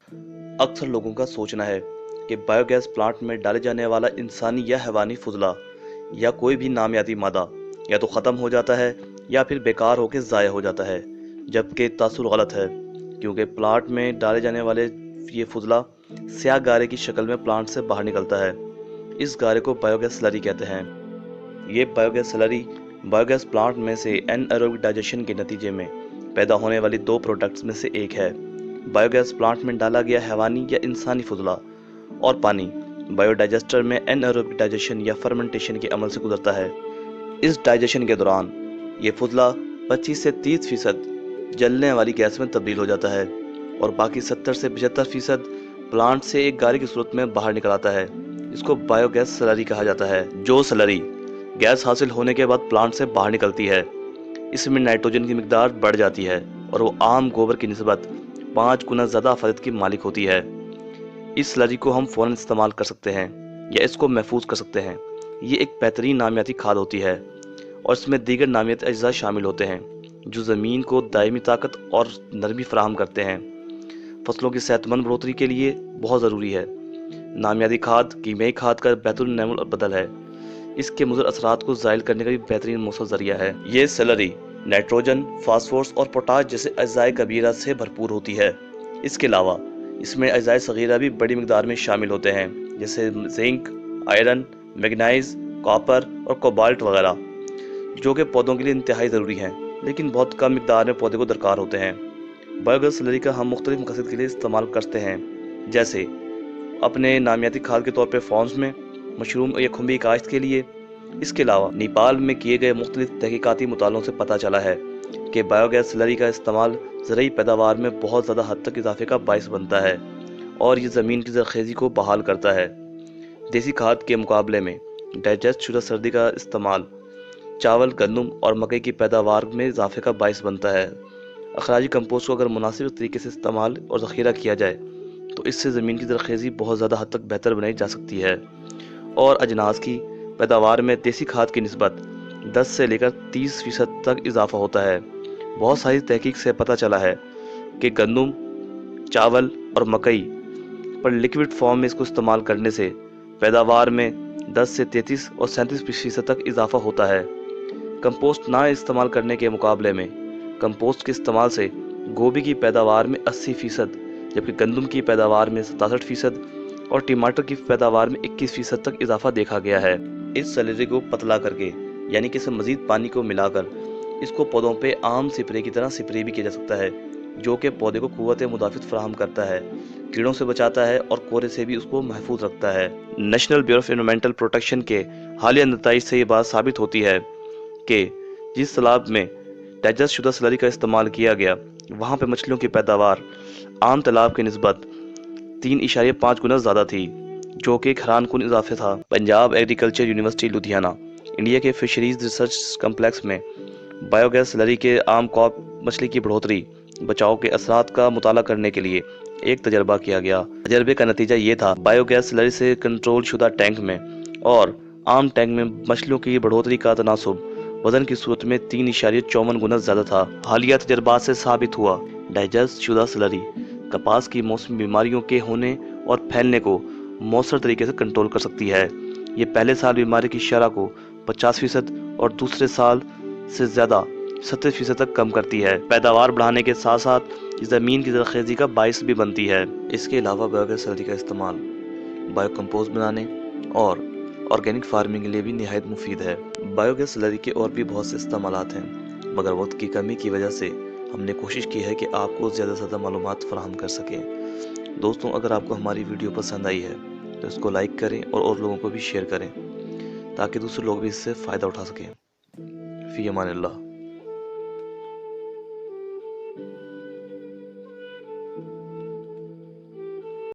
अक्सर लोगों का सोचना है कि बायोगैस प्लांट में डाले जाने वाला इंसानी या हैवानी फुजला या कोई भी नामियाती मादा या तो ख़त्म हो जाता है या फिर बेकार होकर ज़ाया हो जाता है, जबकि तासुर गलत है, क्योंकि प्लांट में डाले जाने वाले ये फुजला स्याह गारे की शक्ल में प्लांट से बाहर निकलता है। इस गारे को बायोगैस स्लरी कहते हैं। ये बायोगैस स्लरी बायोगैस प्लांट में से एनएरोबिक डाइजेशन के नतीजे में पैदा होने वाली दो प्रोडक्ट्स में से एक है। बायोगैस प्लांट में डाला गया हैवानी या इंसानी फुजला और पानी बायोडाइजेस्टर में एनएरोबिक डाइजेशन या फर्मेंटेशन के अमल से गुजरता है। इस डाइजेशन के दौरान ये फुजला 25 से 30% जलने वाली गैस में तब्दील हो जाता है और बाकी 70 से 75% प्लांट से एक गारे की सूरत में बाहर निकल आता है। इसको बायोगैस स्लरी कहा जाता है। जो स्लरी गैस हासिल होने के बाद प्लांट से बाहर निकलती है, इसमें नाइट्रोजन की मिकदार बढ़ जाती है और वो आम गोबर की निस्बत 5 गुना ज़्यादा अफादत की मालिक होती है। इस स्लरी को हम फ़ौरन इस्तेमाल कर सकते हैं या इसको महफूज कर सकते हैं। ये एक बेहतरीन नामियाती खाद होती है और इसमें दीगर नामियाती अज्जा शामिल होते हैं जो ज़मीन को दायमी ताकत और नरमी फराहम करते हैं। फसलों की सेहतमंद बढ़ोतरी के लिए बहुत ज़रूरी है। नामियाती खाद कीमियाई खाद का बेहतरीन नमूल बदल है। इसके मुज़र असरात को ज़ाइल करने का भी बेहतरीन मौसर ज़रिया है। ये स्लरी नाइट्रोजन, फास्फोरस और पोटाश जैसे अज़ाए कबीरा से भरपूर होती है। इसके अलावा इसमें अज़ाए सगीरा भी बड़ी मिकदार में शामिल होते हैं, जैसे जिंक, आयरन, मैग्नीज, कॉपर और कोबाल्ट वगैरह, जो कि पौधों के लिए इंतहाई ज़रूरी हैं, लेकिन बहुत कम मिकदार में पौधे को दरकार होते हैं। बायोगैस स्लरी का हम मुख्तलिफ मकसद के लिए इस्तेमाल करते हैं, जैसे अपने नामियाती खाद के तौर पर फार्म्स में, मशरूम या खुम्बी काश्त के लिए। इसके अलावा नेपाल में किए गए मुख्तलिफ तहकीकाती मुतालों से पता चला है कि बायोगैस स्लरी का इस्तेमाल ज़रूरी पैदावार में बहुत ज़्यादा हद तक इजाफे का बाइस बनता है और ये ज़मीन की ज़रखेज़ी को बहाल करता है। देसी खाद के मुकाबले में डाइजेस्ट शुदा सर्दी का इस्तेमाल चावल, गंदम और मकई की पैदावार में इजाफे का बाइस बनता है। अखराजी कंपोस्ट को अगर मुनासिब तरीके से इस्तेमाल और ज़ख़ीरा किया जाए तो इससे ज़मीन की ज़रखेज़ी बहुत ज़्यादा हद तक बेहतर बनाई जा सकती है और अजनास की पैदावार में देसी खाद की निस्बत 10 से लेकर 30% तक इजाफा होता है। बहुत सारी तहकीक से पता चला है कि गंदम, चावल और मकई पर लिक्विड फॉर्म में इसको इस्तेमाल करने से पैदावार में 10 से 33 और 37% तक इजाफा होता है। कंपोस्ट ना इस्तेमाल करने के मुकाबले में कंपोस्ट के इस्तेमाल से गोभी की पैदावार में 80%, जबकि गंदम की पैदावार में 67% और टमाटर की पैदावार में 21% तक इजाफा देखा गया है। इस स्लरी को पतला करके, यानी कि इसमें मजीद पानी को मिलाकर, इसको पौधों पे आम स्प्रे की तरह स्प्रे भी किया जा सकता है, जो कि पौधे को कुव्वत मुदाफ़ित फराहम करता है, कीड़ों से बचाता है और कोहरे से भी उसको महफूज रखता है। National bureau of environmental protection के हालिया नताइज से ये बात साबित होती है कि जिस तालाब में डाइजेस्ट शुदा स्लरी का इस्तेमाल किया गया, वहाँ पे मछलियों की पैदावार आम तालाब की निस्बत 3.5 गुना ज़्यादा थी, जो कि एक हैरानकुन इजाफे था। Punjab agriculture university Ludhiana, India के फिशरीज रिसर्च कम्प्लेक्स में बायोगैस स्लरी के आम कॉप मछली की बढ़ोतरी बचाव के असरात का मुताला करने के लिए एक तजर्बा किया गया। तजर्बे का नतीजा ये था, बायोगैस स्लरी से कंट्रोल शुदा टैंक में और आम टैंक में मछलियों की बढ़ोतरी का तनासुब वजन की सूरत में 3.54 गुना ज़्यादा था। हालिया तजर्बात से साबित हुआ डाइजेस्ट शुदा स्लरी कपास की मौसमी बीमारियों के होने और फैलने को मौसर तरीके से कंट्रोल कर सकती है। ये पहले साल बीमारी की शरह को 50% और दूसरे साल से ज़्यादा 70% तक कम करती है। पैदावार बढ़ाने के साथ साथ ज़मीन की ज़रखेज़ी का बाइस भी बनती है। इसके अलावा बायोगैस स्लरी का इस्तेमाल बायो कंपोस्ट बनाने और ऑर्गेनिक फार्मिंग के लिए भी निहायत मुफीद है। बायोगैस स्लरी के और भी बहुत से इस्तेमालात हैं, मगर वक्त की कमी की वजह से हमने कोशिश की है कि आपको ज़्यादा से ज़्यादा मालूमात फराहम कर सकें। दोस्तों, अगर आपको हमारी वीडियो पसंद आई है तो इसको लाइक करें और लोगों को भी शेयर करें ताकि दूसरे लोग भी इससे फ़ायदा उठा सकें। फ़ी अमान अल्लाह।